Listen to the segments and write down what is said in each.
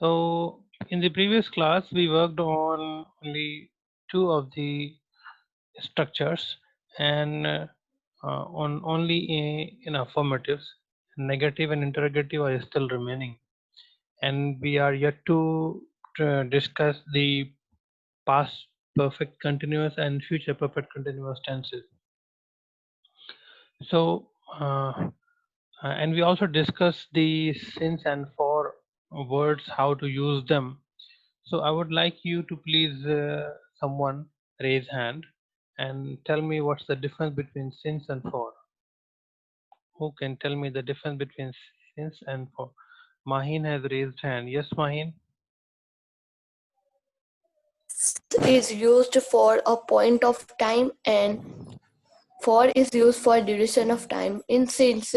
So in the previous class we worked on only two of the structures and on only in affirmatives. Negative and interrogative are still remaining, and we are yet to discuss the past perfect continuous and future perfect continuous tenses. So, and we also discussed the since and for words, how to use them. So, I would like you to please someone raise hand and tell me what's the difference between since and for. Who can tell me the difference between since and for? Mahin has raised hand. Yes, Mahin. Is used for a point of time and for is used for duration of time. In since,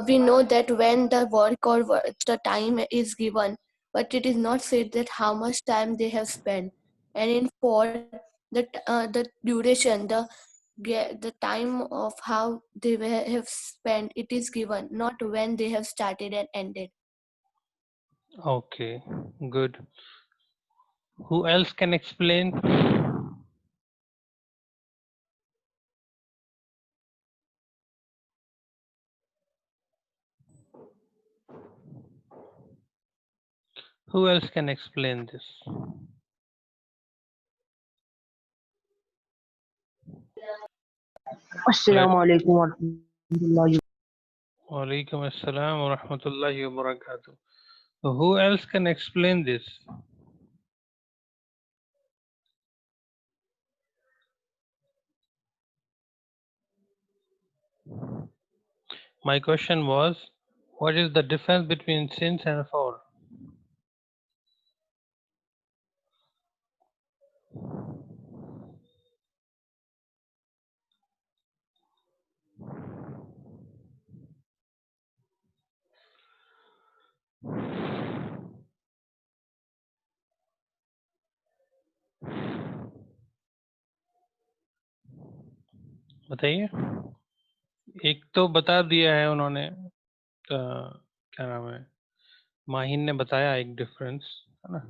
we know that when the work or the time is given, but it is not said that how much time they have spent. And in for the duration, the time of how they have spent, it is given, not when they have started and ended. Okay, good. Who else can explain? Who else can explain this? Let Assalamu alaikum warahmatullahi. Walaikum assalam wa rahmatullahi wa barakatuh. Who else can explain this? My question was, what is the difference between since and for? बताइए। एक तो बता दिया है उन्होंने, क्या नाम है, माहिन ने बताया एक डिफरेंस, है ना।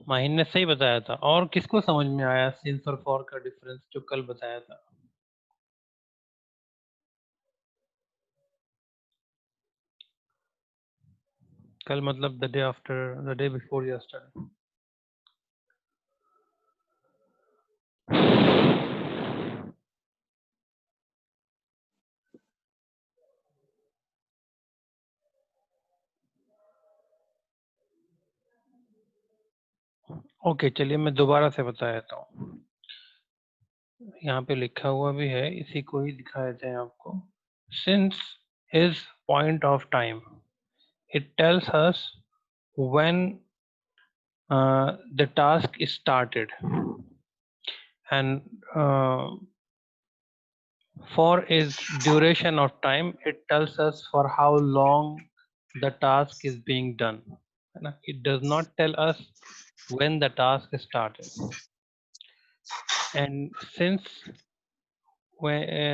माहिन ने सही बताया था। और किसको समझ में आया सिंस और फॉर का डिफरेंस जो कल बताया था? कल मतलब the day after, the day before yesterday. Okay, चलिए मैं दोबारा से बता देता हूँ। यहाँ पे लिखा हुआ भी है, इसी को ही दिखा देते हैं आपको। Since is point of time, it tells us when the task is started, and for is duration of time, it tells us for how long the task is being done. It does not tell us when the task is started. And since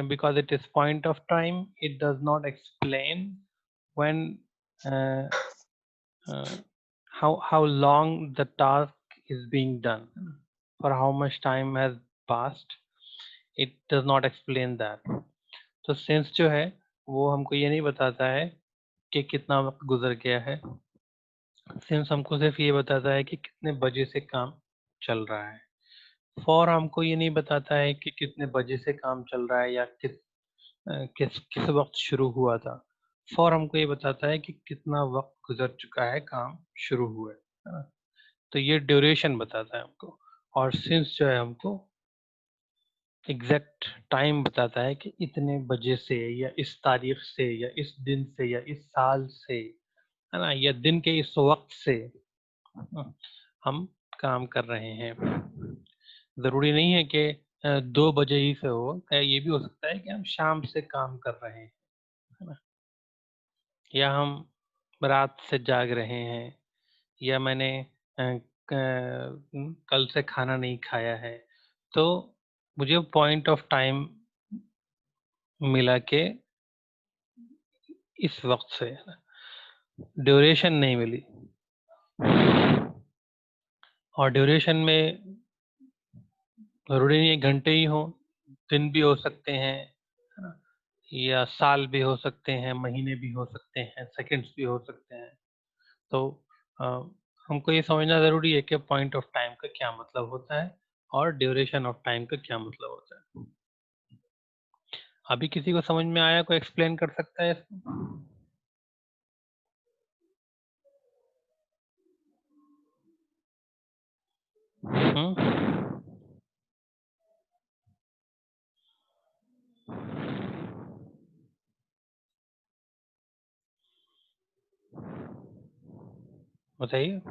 because it is point of time, it does not explain when uh, how long the task is being done, for how much time has passed. It does not explain that. तो since जो है वो हमको ये नहीं बताता है कि कितना वक्त गुजर गया है। since हमको सिर्फ ये बताता है कि कितने बजे से काम चल रहा है। for हमको ये नहीं बताता है कि कितने बजे से काम चल रहा है या किस किस वक्त शुरू हुआ था। for हमको ये बताता है कि कितना वक्त गुजर चुका है काम शुरू हुए, है ना। तो ये ड्यूरेशन बताता है हमको। और सिंस जो है हमको एग्जैक्ट टाइम बताता है कि इतने बजे से या इस तारीख से या इस दिन से या इस साल से, है ना, या दिन के इस वक्त से हम काम कर रहे हैं। जरूरी नहीं है कि 2 बजे ही से हो, ये भी हो सकता है कि हम शाम से काम कर रहे हैं, है ना, या हम रात से जाग रहे हैं, या मैंने कल से खाना नहीं खाया है, तो मुझे पॉइंट ऑफ टाइम मिला के इस वक्त से, ड्यूरेशन नहीं मिली। और ड्यूरेशन में जरूरी नहीं है घंटे ही हो, दिन भी हो सकते हैं, है ना? या साल भी हो सकते हैं, महीने भी हो सकते हैं, सेकंड्स भी हो सकते हैं। तो अ, हमको ये समझना जरूरी है कि पॉइंट ऑफ टाइम का क्या मतलब होता है और ड्यूरेशन ऑफ टाइम का क्या मतलब होता है। अभी किसी को समझ में आया, कोई एक्सप्लेन कर सकता है इसको? हम्म? बताइए।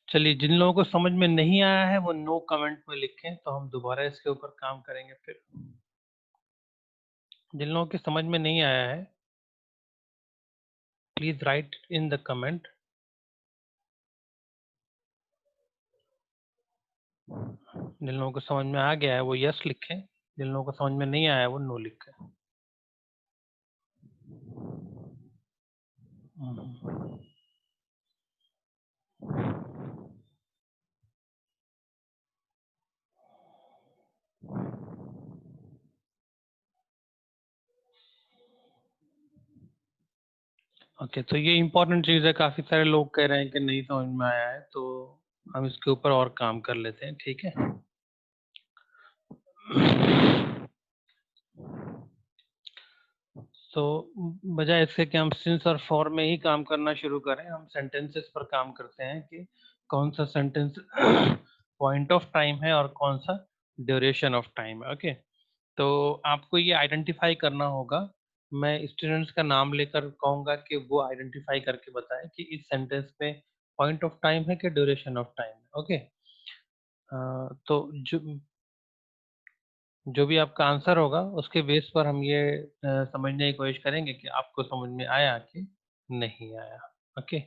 चलिए, जिन लोगों को समझ में नहीं आया है वो नो कमेंट में लिखें, तो हम दोबारा इसके ऊपर काम करेंगे। फिर जिन लोगों की समझ में नहीं आया है, please write in the comment. जिन लोगों को समझ में आ गया है वो यस लिखें, जिन लोगों को समझ में नहीं आया है वो नो लिखें। ओके, तो ये इम्पोर्टेंट चीज है, काफी सारे लोग कह रहे हैं कि नहीं समझ में आया है, तो हम इसके ऊपर और काम कर लेते हैं, ठीक है। तो बजाय इसके कि हम सिंस और फॉर में ही काम करना शुरू करें, हम सेंटेंसेस पर काम करते हैं कि कौन सा सेंटेंस पॉइंट ऑफ टाइम है और कौन सा ड्यूरेशन ऑफ टाइम है। ओके, तो आपको ये आइडेंटिफाई करना होगा। मैं स्टूडेंट्स का नाम लेकर कहूंगा कि वो आइडेंटिफाई करके बताएं कि इस सेंटेंस में पॉइंट ऑफ टाइम है कि ड्यूरेशन ऑफ टाइम है। ओके, तो जो भी आपका आंसर होगा उसके बेस पर हम ये समझने की कोशिश करेंगे कि आपको समझ में आया कि नहीं आया। ओके,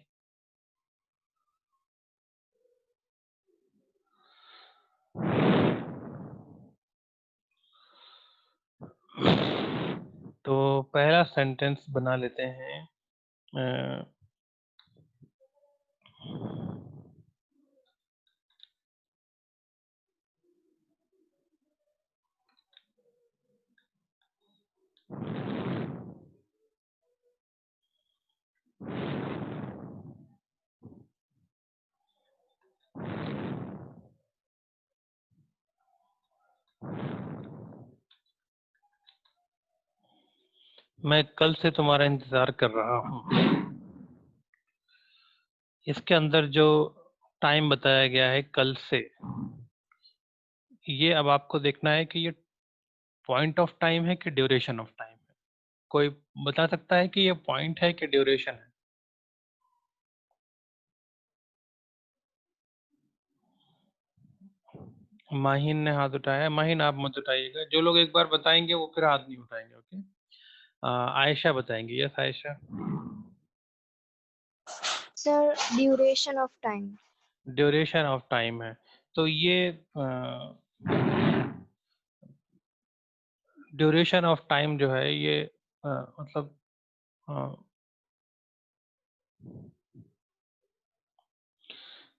तो पहला सेंटेंस बना लेते हैं। अ, मैं कल से तुम्हारा इंतजार कर रहा हूँ। इसके अंदर जो टाइम बताया गया है कल से, ये अब आपको देखना है कि ये पॉइंट ऑफ टाइम है कि ड्यूरेशन ऑफ टाइम है। कोई बता सकता है कि ये पॉइंट है कि ड्यूरेशन है? माहिन ने हाथ उठाया है। माहिन आप मत उठाइएगा, जो लोग एक बार बताएंगे वो फिर हाथ नहीं उठाएंगे। ओके, आयशा बताएंगे। Yes Ayesha. Sir, duration of time. Duration of time है, तो ये ड्यूरेशन ऑफ टाइम जो है ये मतलब अ,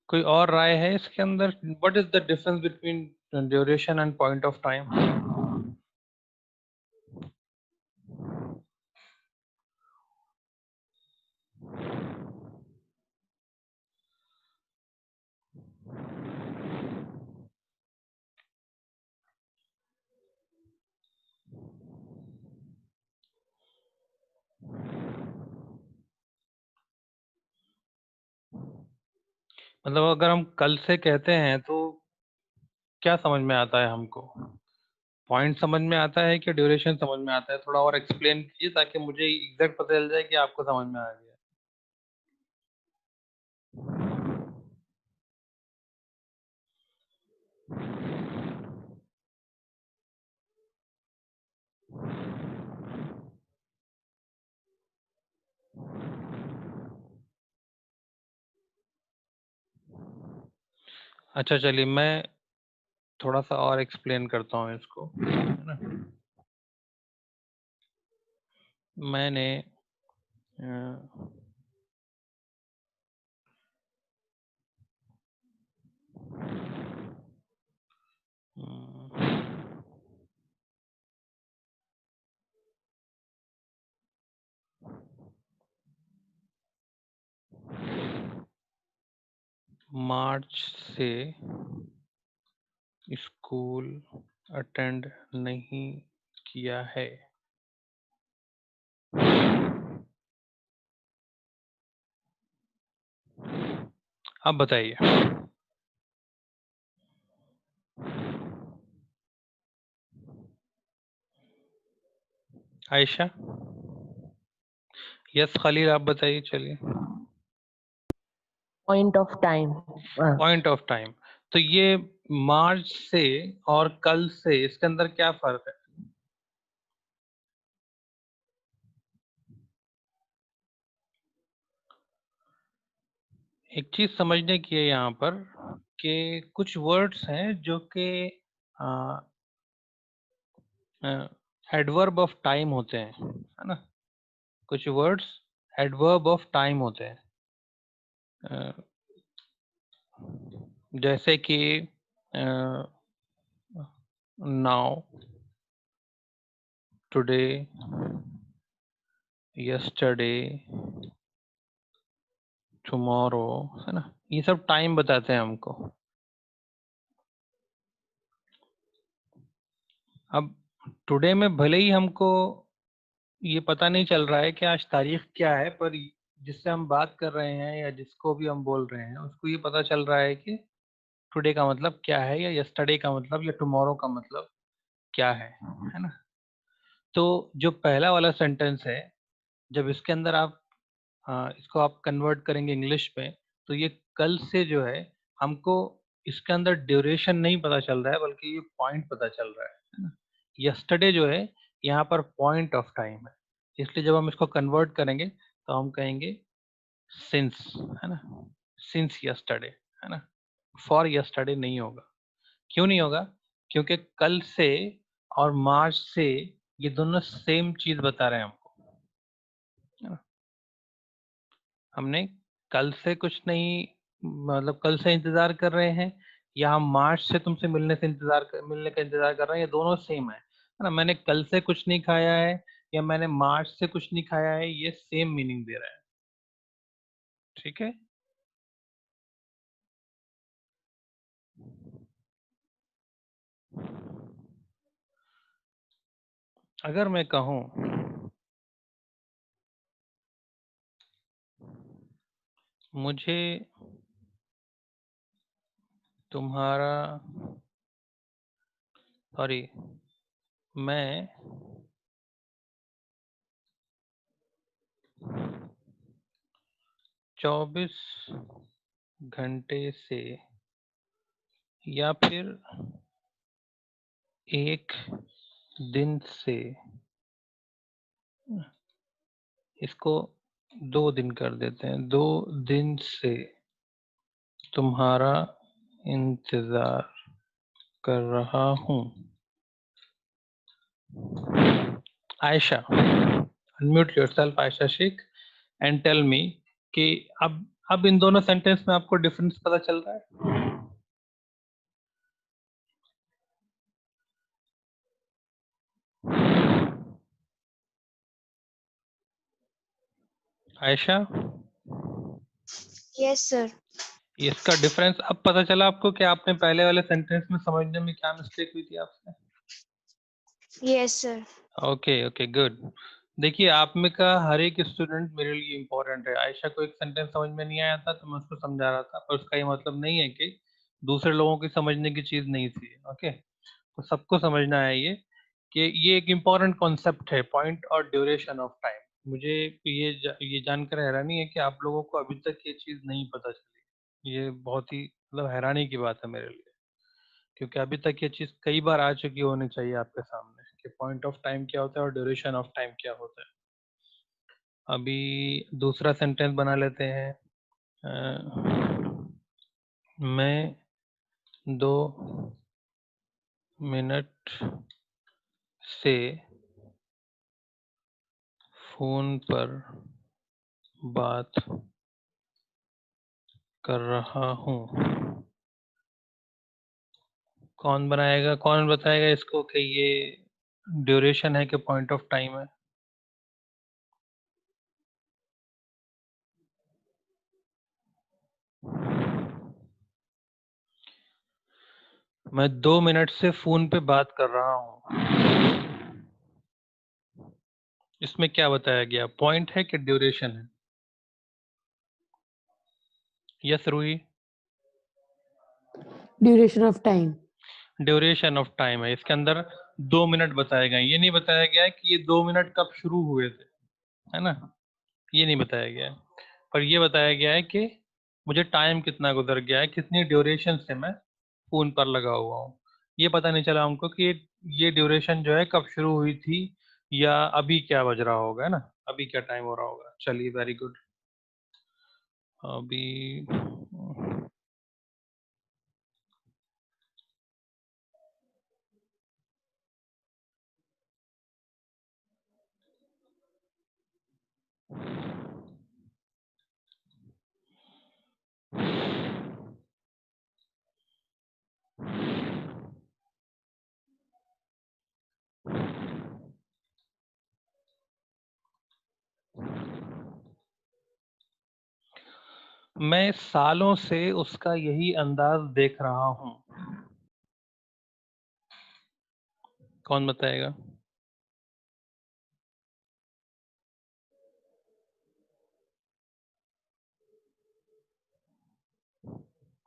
कोई और राय है इसके अंदर? What is the difference between duration and point of time? मतलब अगर हम कल से कहते हैं तो क्या समझ में आता है हमको? पॉइंट समझ में आता है कि ड्यूरेशन समझ में आता है? थोड़ा और एक्सप्लेन कीजिए ताकि मुझे एग्जैक्ट पता चल जाए कि आपको समझ में आ गया। अच्छा चलिए मैं थोड़ा सा और एक्सप्लेन करता हूँ इसको, है ना। मैंने मार्च से स्कूल अटेंड नहीं किया है। अब बताइए। आयशा? यस खलील, आप बताइए। चलिए। Point of time. Point of time. तो ये मार्च से और कल से, इसके अंदर क्या फर्क है? एक चीज समझने की है यहाँ पर कि कुछ वर्ड्स हैं जो कि एडवर्ब ऑफ टाइम होते हैं, है ना। कुछ वर्ड्स एडवर्ब ऑफ टाइम होते हैं। जैसे कि नाउ, टुडे, यस्टरडे, टुमारो, है ना। ये सब टाइम बताते हैं हमको। अब टुडे में भले ही हमको ये पता नहीं चल रहा है कि आज तारीख क्या है, पर जिससे हम बात कर रहे हैं या जिसको भी हम बोल रहे हैं उसको ये पता चल रहा है कि टुडे का मतलब क्या है, या यस्टरडे का मतलब, या टुमारो का मतलब क्या है ना। तो जो पहला वाला सेंटेंस है, जब इसके अंदर आप इसको आप कन्वर्ट करेंगे इंग्लिश में, तो ये कल से जो है हमको इसके अंदर ड्यूरेशन नहीं पता चल रहा है, बल्कि ये पॉइंट पता चल रहा है ना। यस्टरडे जो है यहाँ पर पॉइंट ऑफ टाइम है, इसलिए जब हम इसको कन्वर्ट करेंगे तो हम कहेंगे सिंस, है ना। सिंस यस्टरडे, है ना। फॉर यस्टरडे नहीं होगा। क्यों नहीं होगा? क्योंकि कल से और मार्च से ये दोनों सेम चीज बता रहे हैं हमको, है ना। हमने कल से कुछ नहीं, मतलब कल से इंतजार कर रहे हैं, या हम मार्च से तुमसे मिलने का इंतजार कर रहे हैं, ये दोनों सेम है ना। मैंने कल से कुछ नहीं खाया है या मैंने मार्च से कुछ नहीं खाया है, ये सेम मीनिंग दे रहा है। ठीक है। अगर मैं कहूं मुझे तुम्हारा, सॉरी, मैं 24 घंटे से या फिर एक दिन से, इसको 2 दिन कर देते हैं, 2 दिन से तुम्हारा इंतजार कर रहा हूँ। Ayesha, unmute yourself Ayesha Shaikh and tell me कि अब इन दोनों सेंटेंस में आपको डिफरेंस पता चल रहा है? Ayesha, Yes, sir. इसका डिफरेंस अब पता चला आपको कि आपने पहले वाले सेंटेंस में समझने में क्या मिस्टेक हुई थी आपसे? Yes, sir. Okay okay, good. देखिए, आप में का हर एक स्टूडेंट मेरे लिए इम्पोर्टेंट है। आयशा को एक सेंटेंस समझ में नहीं आया था तो मैं उसको समझा रहा था, पर उसका ये मतलब नहीं है कि दूसरे लोगों की समझने की चीज नहीं थी। ओके, तो सबको समझना है ये कि ये एक इम्पोर्टेंट कॉन्सेप्ट है, पॉइंट और ड्यूरेशन ऑफ टाइम। मुझे ये जानकर हैरानी है कि आप लोगों को अभी तक ये चीज नहीं पता चली। ये बहुत ही मतलब हैरानी की बात है मेरे लिए, क्योंकि अभी तक ये चीज कई बार आ चुकी होनी चाहिए आपके सामने कि पॉइंट ऑफ टाइम क्या होता है और ड्यूरेशन ऑफ टाइम क्या होता है। अभी दूसरा सेंटेंस बना लेते हैं। मैं 2 मिनट से फोन पर बात कर रहा हूँ। कौन बनाएगा, कौन बताएगा इसको कि ये ड्यूरेशन है कि पॉइंट ऑफ टाइम है? मैं 2 मिनट से फोन पे बात कर रहा हूँ, इसमें क्या बताया गया, पॉइंट है कि ड्यूरेशन है? Yes Roohi? Duration of time. Duration of time है, इसके अंदर 2 मिनट बताए गए। ये नहीं बताया गया है कि ये 2 मिनट कब शुरू हुए थे, है ना? ये नहीं बताया गया है, पर ये बताया गया है कि मुझे टाइम कितना गुजर गया है, कितनी ड्यूरेशन से मैं फोन पर लगा हुआ हूँ। ये पता नहीं चला हमको कि ये ड्यूरेशन जो है कब शुरू हुई थी या अभी क्या बज रहा होगा, है ना? अभी क्या टाइम हो रहा होगा। चलिए, वेरी गुड। अभी मैं सालों से उसका यही अंदाज देख रहा हूँ। कौन बताएगा?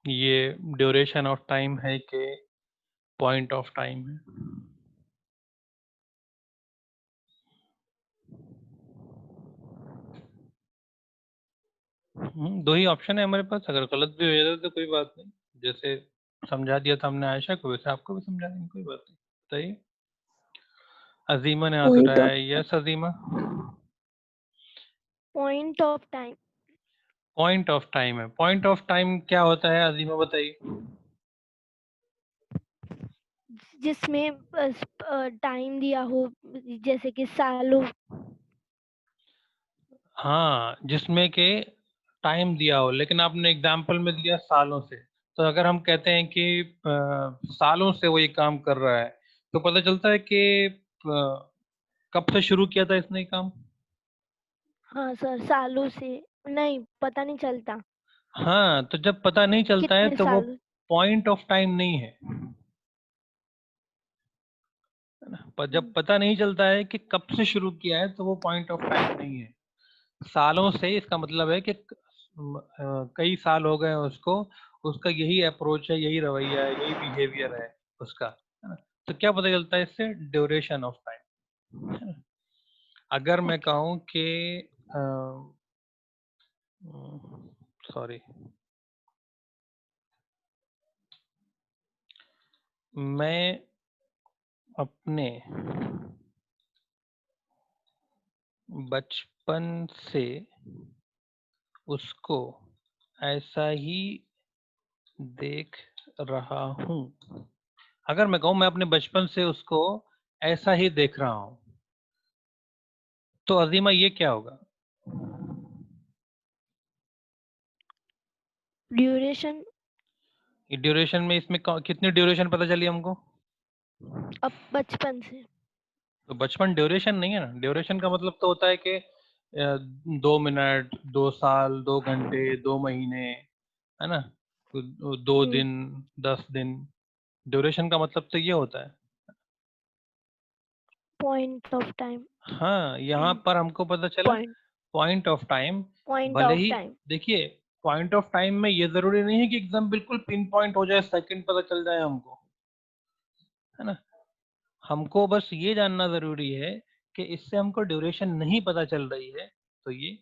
ये ड्यूरेशन ऑफ टाइम है कि पॉइंट ऑफ टाइम है? दो ही ऑप्शन है हमारे पास, अगर गलत भी हो जाता तो कोई बात नहीं। जैसे समझा दिया था हमने आयशा को, वैसे आपको भी समझा देंगे, कोई बात नहीं। बताइए। अजीमा ने हाथ Point उठाया of है। Yes Azima? point of time point of time है। पॉइंट ऑफ टाइम क्या होता है अजीमा, बताइए। जिसमें टाइम दिया हो, जैसे कि सालों। हाँ, जिसमें के टाइम दिया हो, लेकिन आपने एग्जाम्पल में दिया सालों से। तो अगर हम कहते हैं कि सालों से वो ये काम कर रहा है, तो पता चलता है कि कब से शुरू किया था इसने ये काम। हाँ सर, सालों से नहीं पता नहीं चलता हाँ, तो जब पता नहीं चलता है कितने तो वो साल। पॉइंट ऑफ टाइम नहीं है। पर जब पता नहीं चलता है कि कब से शुरू किया है तो वो पॉइंट ऑफ टाइम नहीं है। सालों से इसका मतलब है कि कई साल हो गए हैं उसको, उसका यही अप्रोच है, यही रवैया है, यही बिहेवियर है उसका, है ना? तो क्या पता चलता है इससे? Duration of time. अगर मैं ओके। कहूँ कि सॉरी, मैं अपने बचपन से उसको ऐसा ही देख रहा हूँ। अगर मैं कहूँ मैं अपने बचपन से उसको ऐसा ही देख रहा हूँ, तो अजीमा ये क्या होगा? ड्यूरेशन। ड्यूरेशन में इसमें कितनी ड्यूरेशन पता चली हमको? अब बचपन से। तो बचपन ड्यूरेशन नहीं है ना। ड्यूरेशन का मतलब तो होता है कि 2 मिनट, 2 साल, 2 घंटे, 2 महीने, है ना? तो 2 दिन, 10 दिन। ड्यूरेशन का मतलब तो ये होता है। पॉइंट ऑफ टाइम, हाँ, यहाँ पर हमको पता चला point point of time. Point भले ऑफ ही टाइम। देखिए, पॉइंट ऑफ टाइम में ये जरूरी नहीं है कि एकदम बिल्कुल पिन पॉइंट हो जाए, सेकंड पता चल जाए हमको, है ना। हमको बस ये जानना जरूरी है कि इससे हमको ड्यूरेशन नहीं पता चल रही है, तो ये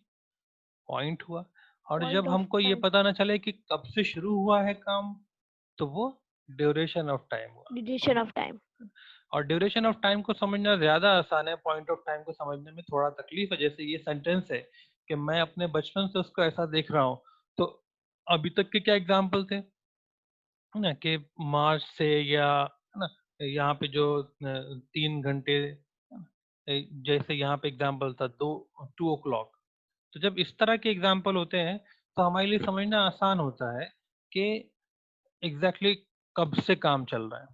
पॉइंट हुआ। और पॉइंट जब ऑफ हमको ये टाइम, पता ना चले कि कब से शुरू हुआ है काम, तो वो ड्यूरेशन ऑफ टाइम हुआ। Duration of time. और ड्यूरेशन ऑफ टाइम को समझना ज्यादा आसान है, पॉइंट ऑफ टाइम को समझने में थोड़ा तकलीफ है। जैसे ये सेंटेंस है कि मैं अपने बचपन से उसको ऐसा देख रहा हूँ, तो अभी तक के क्या एग्जाम्पल थे, है ना, कि मार्च से, या है ना, यहाँ पे जो 3 घंटे, है ना, जैसे यहाँ पे एग्जाम्पल था 2 o'clock। तो जब इस तरह के एग्जाम्पल होते हैं तो हमारे लिए समझना आसान होता है कि एग्जैक्टली कब से काम चल रहा है।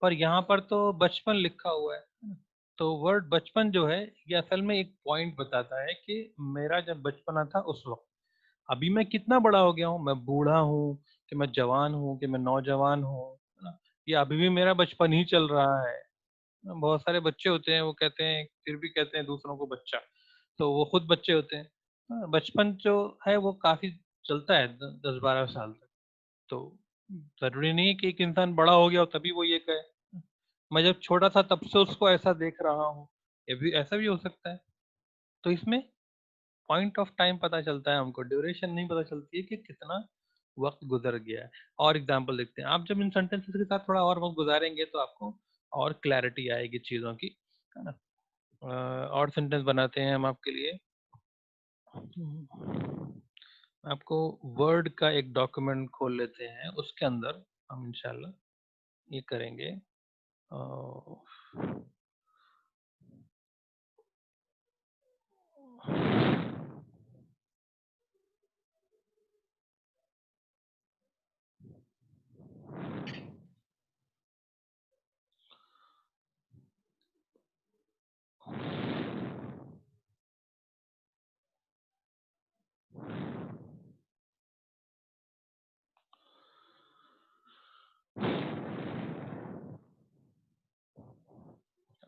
पर यहाँ पर तो बचपन लिखा हुआ है ना, तो वर्ड बचपन जो है ये असल में एक पॉइंट बताता है कि मेरा जब बचपना था उस वक्त। अभी मैं कितना बड़ा हो गया हूँ, मैं बूढ़ा हूँ कि मैं जवान हूँ कि मैं नौजवान हूँ, है ना, ये अभी भी मेरा बचपन ही चल रहा है। बहुत सारे बच्चे होते हैं, वो कहते हैं, फिर भी कहते हैं दूसरों को बच्चा, तो वो खुद बच्चे होते हैं। बचपन जो है वो काफी चलता है, 10-12 साल तक। तो जरूरी नहीं है कि एक इंसान बड़ा हो गया हो तभी वो ये कहे, मैं जब छोटा था तब से उसको ऐसा देख रहा हूँ, ये भी ऐसा भी हो सकता है। तो इसमें पॉइंट ऑफ टाइम पता चलता है हमको, ड्यूरेशन नहीं पता चलती है कि कितना वक्त गुजर गया है। और एग्जाम्पल देखते हैं, आप जब इन सेंटेंसेस के साथ थोड़ा और वक्त गुजारेंगे तो आपको और क्लैरिटी आएगी चीजों की, है ना। और सेंटेंस बनाते हैं हम आपके लिए। आपको वर्ड का एक डॉक्यूमेंट खोल लेते हैं, उसके अंदर हम इंशाल्लाह ये करेंगे।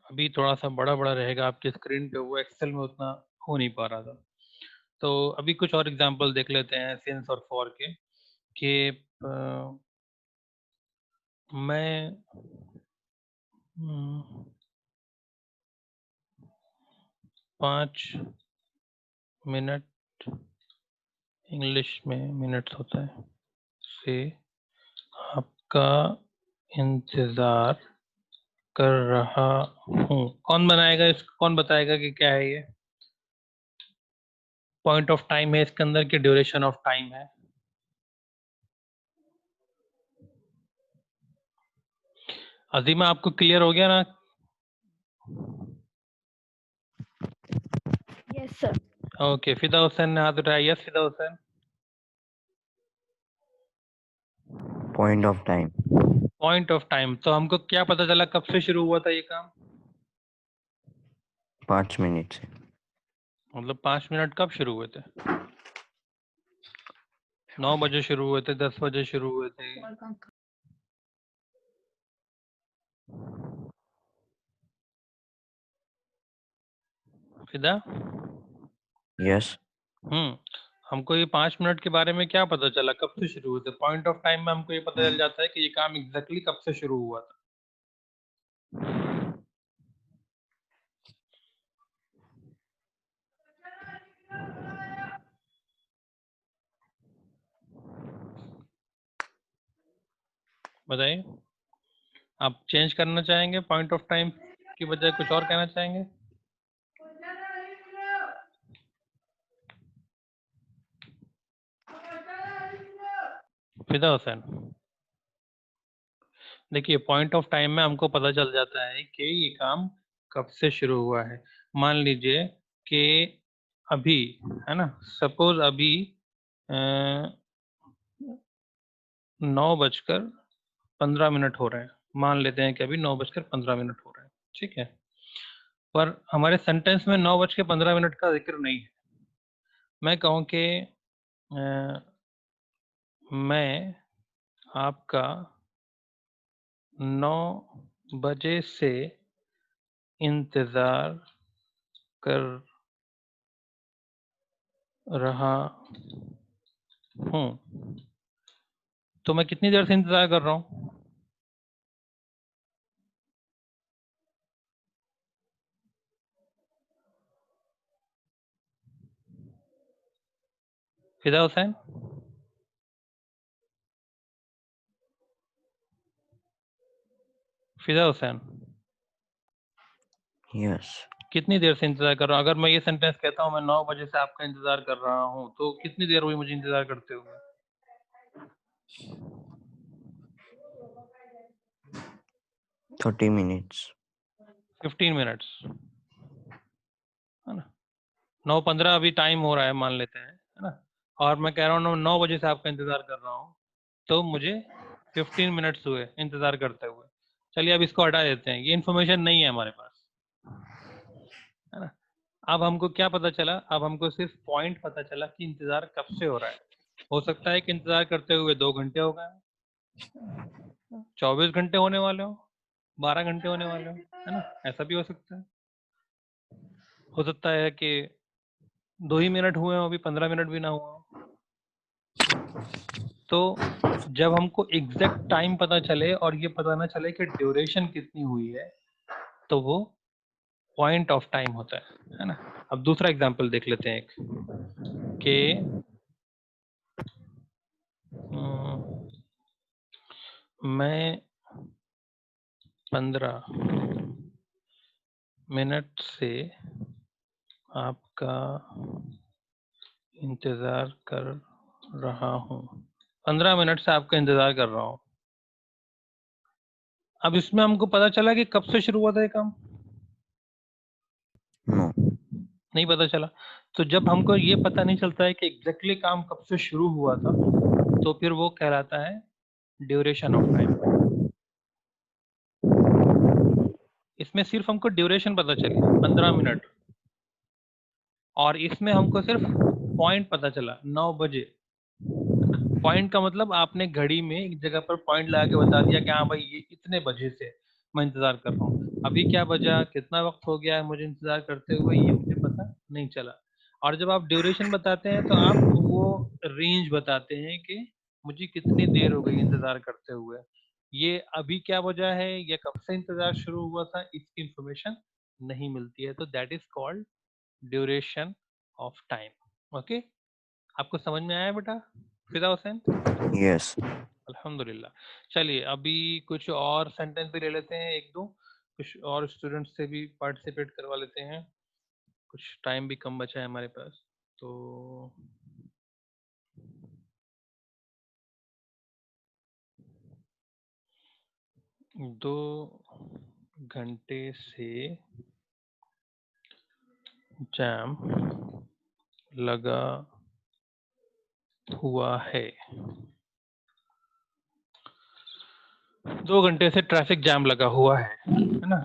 अभी थोड़ा सा बड़ा बड़ा रहेगा आपकी स्क्रीन पे, वो एक्सेल में उतना हो नहीं पा रहा था। तो अभी कुछ और एग्जांपल देख लेते हैं सिंस और फॉर के, कि मैं 5 मिनट, इंग्लिश में मिनट्स होता है, से आपका इंतजार कर रहा हूँ। कौन बनाएगा इसको, कौन बताएगा कि क्या है ये? पॉइंट ऑफ टाइम है इसके अंदर, कि ड्यूरेशन ऑफ टाइम है? अजीमा, आपको क्लियर हो गया ना? Yes sir. ओके, फिदा हुसैन ने हाथ उठाया। यस फिदा Hussain. Point of time. Point of time, तो हमको क्या पता चला कब से शुरू हुआ था ये काम? 5 मिनट से। मतलब 5 मिनट कब शुरू हुए थे? 9 बजे शुरू हुए थे, 10 बजे शुरू हुए थे? फिदा? यस। हमको ये 5 मिनट के बारे में क्या पता चला, कब से शुरू हुए थे? पॉइंट ऑफ टाइम में हमको ये पता चल जाता है कि ये काम एग्जैक्टली कब से शुरू हुआ था। बताइए, आप चेंज करना चाहेंगे पॉइंट ऑफ टाइम की बजाय कुछ और कहना चाहेंगे? फिदा हुसैन, देखिए पॉइंट ऑफ टाइम में हमको पता चल जाता है कि ये काम कब से शुरू हुआ है। मान लीजिए कि अभी, है ना, सपोज अभी 9:15 हो रहे हैं। मान लेते हैं कि अभी 9:15 हो रहे हैं, ठीक है। पर हमारे सेंटेंस में 9:15 का जिक्र नहीं है। मैं कहूँ कि मैं आपका 9 बजे से इंतजार कर रहा हूँ। तो मैं कितनी देर से इंतजार कर रहा हूँ? फिदा हुसैन, फिदा हुसैन, Yes. कितनी देर से इंतजार कर रहा हूँ? अगर मैं ये सेंटेंस कहता हूँ मैं 9 बजे से आपका इंतजार कर रहा हूँ, तो कितनी देर हुई मुझे इंतजार करते हुए? 30 minutes. 15 मिनट्स, है ना? 9:15 अभी टाइम हो रहा है, मान लेते हैं, है ना? और मैं कह रहा हूँ 9 बजे से आपका इंतजार कर रहा हूँ, तो मुझे 15 मिनट्स हुए इंतजार करते हुए। चलिए अब इसको हटा देते हैं, ये इन्फॉर्मेशन नहीं है हमारे पास, है ना? अब हमको क्या पता चला? अब हमको सिर्फ पॉइंट पता चला कि इंतजार कब से हो रहा है। हो सकता है कि इंतजार करते हुए 2 घंटे हो गए, 24 घंटे होने वाले हो, 12 घंटे होने वाले हो, है ना? ऐसा भी हो सकता है। हो सकता है कि 2 ही मिनट हुए हो, अभी 15 मिनट भी ना हुआ हो। तो जब हमको एग्जैक्ट टाइम पता चले और ये पता ना चले कि ड्यूरेशन कितनी हुई है, तो वो पॉइंट ऑफ टाइम होता है ना? अब दूसरा एग्जांपल देख लेते हैं एक, कि मैं 15 मिनट से आपका इंतजार कर रहा हूँ। 15 मिनट से आपका इंतजार कर रहा हूँ। अब इसमें हमको पता चला कि कब से शुरू हुआ था ये काम? No. नहीं पता चला। तो जब हमको ये पता नहीं चलता है कि एग्जैक्टली काम कब से शुरू हुआ था, तो फिर वो कहलाता है ड्यूरेशन ऑफ टाइम। इसमें सिर्फ हमको ड्यूरेशन पता चली 15 मिनट, और इसमें हमको सिर्फ पॉइंट पता चला 9 बजे। पॉइंट का मतलब आपने घड़ी में एक जगह पर पॉइंट लगा के बता दिया कि हाँ भाई ये इतने बजे से मैं इंतजार कर रहा हूँ। अभी क्या बजा, कितना वक्त हो गया है मुझे इंतजार करते हुए, ये मुझे पता नहीं चला। और जब आप ड्यूरेशन बताते हैं तो आप वो रेंज बताते हैं कि मुझे कितनी देर हो गई इंतजार करते हुए। ये अभी क्या वजह है या कब से इंतजार शुरू हुआ था, इसकी इंफॉर्मेशन नहीं मिलती है, तो that is called duration of time. Okay, आपको समझ में आया बेटा फिदा हुसैन? Yes. अल्हम्दुलिल्लाह। चलिए अभी कुछ और सेंटेंस भी ले लेते हैं, एक दो कुछ और स्टूडेंट्स से भी पार्टिसिपेट करवा लेते हैं, कुछ टाइम भी कम बचा है हमारे पास। तो 2 घंटे से जैम लगा हुआ है। 2 घंटे से ट्रैफिक जैम लगा हुआ है ना?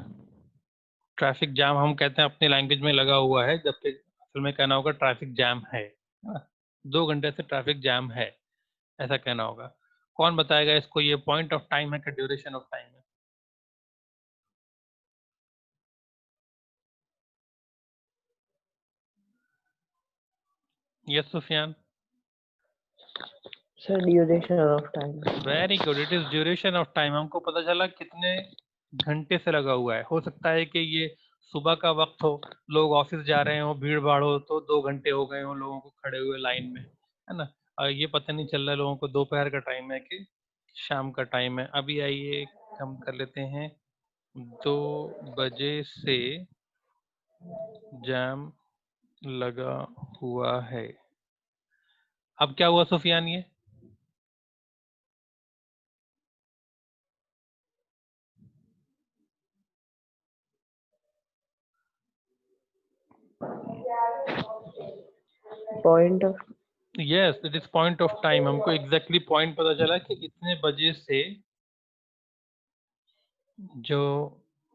ट्रैफिक जैम हम कहते हैं अपनी लैंग्वेज में लगा हुआ है, जबकि असल में कहना होगा ट्रैफिक जैम है ना? 2 घंटे से ट्रैफिक जैम है, ऐसा कहना होगा। कौन बताएगा इसको, ये पॉइंट ऑफ टाइम है कि ड्यूरेशन ऑफ टाइम है? Yes Sufiyan, Sir, duration of time. Very good, it is duration of time. हमको पता चला कितने घंटे से लगा हुआ है। हो सकता है कि ये सुबह का वक्त हो, लोग ऑफिस जा रहे हो, भीड़ भाड़ हो, तो 2 घंटे हो गए हो लोगों को खड़े हुए लाइन में, है ना? और ये पता नहीं चल रहा लोगों को दोपहर का टाइम है कि शाम का टाइम है। अभी आइए हम कर लेते हैं, 2 बजे से जैम लगा हुआ है। अब क्या हुआ सुफियान? ये Point of yes, it is point of time. हमको एग्जैक्टली पॉइंट पता चला कि इतने बजे से जो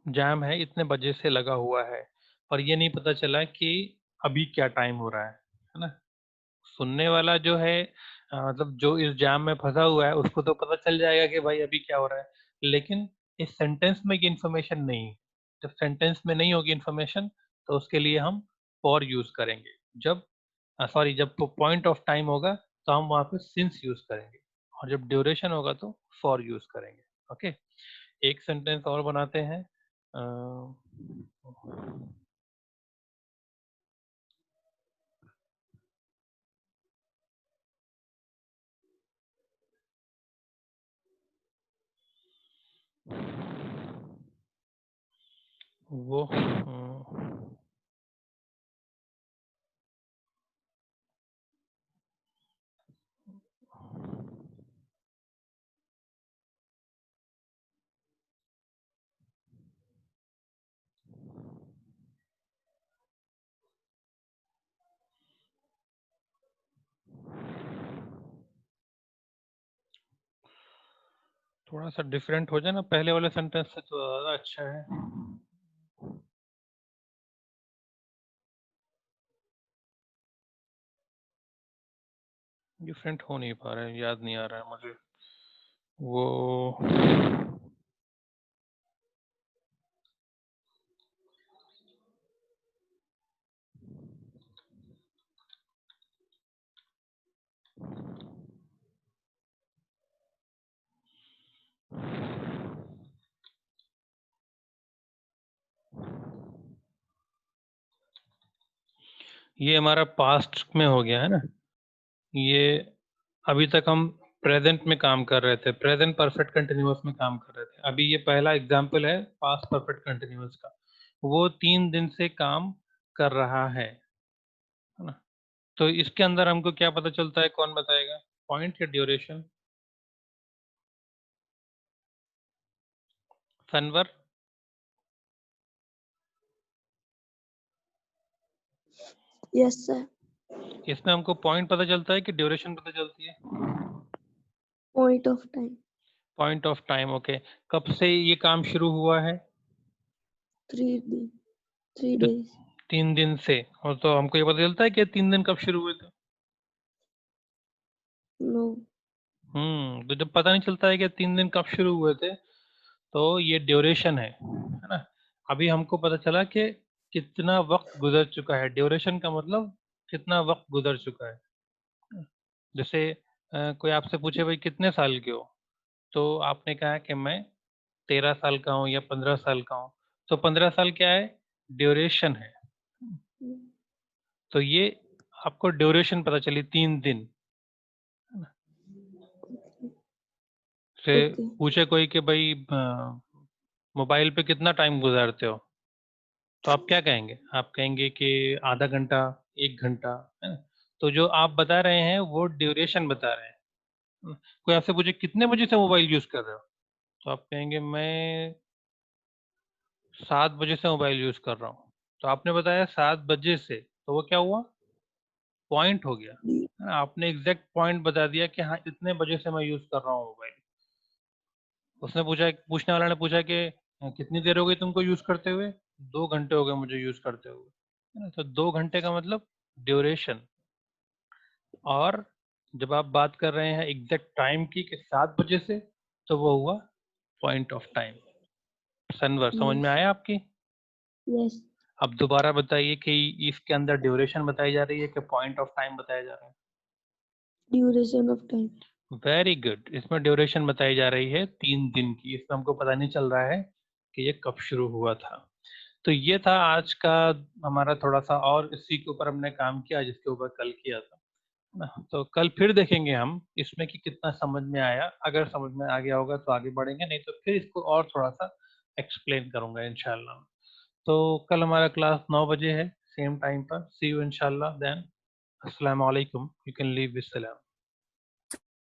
जैम है इतने बजे से लगा हुआ है, पर ये नहीं पता चला कि अभी क्या टाइम हो रहा है ना? सुनने वाला जो है, मतलब जो इस जैम में फंसा हुआ है, उसको तो पता चल जाएगा कि भाई अभी क्या हो रहा है, लेकिन इस सेंटेंस में ये इन्फॉर्मेशन नहीं है। जब सेंटेंस में नहीं होगी इंफॉर्मेशन तो उसके लिए हम फॉर यूज करेंगे। जब जब पॉइंट ऑफ टाइम होगा तो हम वहां पे सिंस यूज करेंगे, और जब ड्यूरेशन होगा तो फॉर यूज करेंगे। ओके, एक सेंटेंस और बनाते हैं। वो थोड़ा सा डिफरेंट हो जाए ना पहले वाले सेंटेंस से तो ज्यादा अच्छा है। डिफरेंट हो नहीं पा रहा है, याद नहीं आ रहा है मुझे वो। ये हमारा पास्ट में हो गया है ना, ये अभी तक हम प्रेजेंट में काम कर रहे थे, प्रेजेंट परफेक्ट कंटिन्यूअस में काम कर रहे थे। अभी ये पहला एग्जाम्पल है पास्ट परफेक्ट कंटिन्यूअस का, वो 3 दिन से काम कर रहा है ना। तो इसके अंदर हमको क्या पता चलता है, कौन बताएगा? पॉइंट या ड्यूरेशन? सनवर? Yes sir. इसमें हमको पॉइंट पता चलता है कि ड्यूरेशन पता चलती है? Point of time. Point of time. Okay, कब से ये काम शुरू हुआ है? 3 तो days। 3 दिन से। और तो हमको ये पता चलता है कि 3 दिन कब शुरू हुए थे? नो। तो जब पता नहीं चलता है कि 3 दिन कब शुरू हुए थे तो ये ड्यूरेशन है ना। अभी हमको पता चला कि कितना वक्त गुजर चुका है, ड्यूरेशन का मतलब कितना वक्त गुजर चुका है। जैसे कोई आपसे पूछे भाई कितने साल के हो, तो आपने कहा कि मैं 13 साल का हूँ या 15 साल का हूँ, तो 15 साल क्या है? ड्यूरेशन है। तो ये आपको ड्यूरेशन पता चली 3 दिन से। ओके। पूछे कोई कि भाई मोबाइल पे कितना टाइम गुजारते हो, तो आप क्या कहेंगे? आप कहेंगे कि आधा घंटा, 1 घंटा, है ना। तो जो आप बता रहे हैं वो ड्यूरेशन बता रहे हैं। कोई आपसे पूछे कितने बजे से मोबाइल यूज कर रहे हो, तो आप कहेंगे मैं 7 बजे से मोबाइल यूज कर रहा हूँ। तो आपने बताया 7 बजे से, तो वो क्या हुआ? पॉइंट हो गया, है ना। आपने एग्जैक्ट पॉइंट बता दिया कि हाँ इतने बजे से मैं यूज कर रहा हूँ मोबाइल। उसने पूछा, पूछने वाला ने पूछा कि कितनी देर हो गई तुमको यूज करते हुए? 2 घंटे हो गए मुझे यूज करते हुए, है ना। तो 2 घंटे का मतलब ड्यूरेशन। और जब आप बात कर रहे हैं एग्जैक्ट टाइम की कि 7 बजे से, तो वो हुआ पॉइंट ऑफ टाइम। सनवर समझ में आया आपकी? यस। अब दोबारा बताइए कि इसके अंदर ड्यूरेशन बताई जा रही है कि पॉइंट ऑफ टाइम बताया जा रहा है? Duration of time. Very good, इसमें ड्यूरेशन बताई जा रही है 3 दिन की। इसमें हमको पता नहीं चल रहा है कि ये कब शुरू हुआ था। तो ये था आज का हमारा थोड़ा सा, और इसी के ऊपर हमने काम किया जिसके ऊपर कल किया था ना। तो कल फिर देखेंगे हम इसमें कि कितना समझ में आया। अगर समझ में आ गया होगा तो आगे बढ़ेंगे, नहीं तो फिर इसको और थोड़ा सा एक्सप्लेन करूंगा इंशाल्लाह। तो कल हमारा क्लास 9 बजे है, सेम टाइम पर। सी यू इंशाल्लाह देन। अस्सलाम वालेकुम, यू कैन लीव विद सलाम।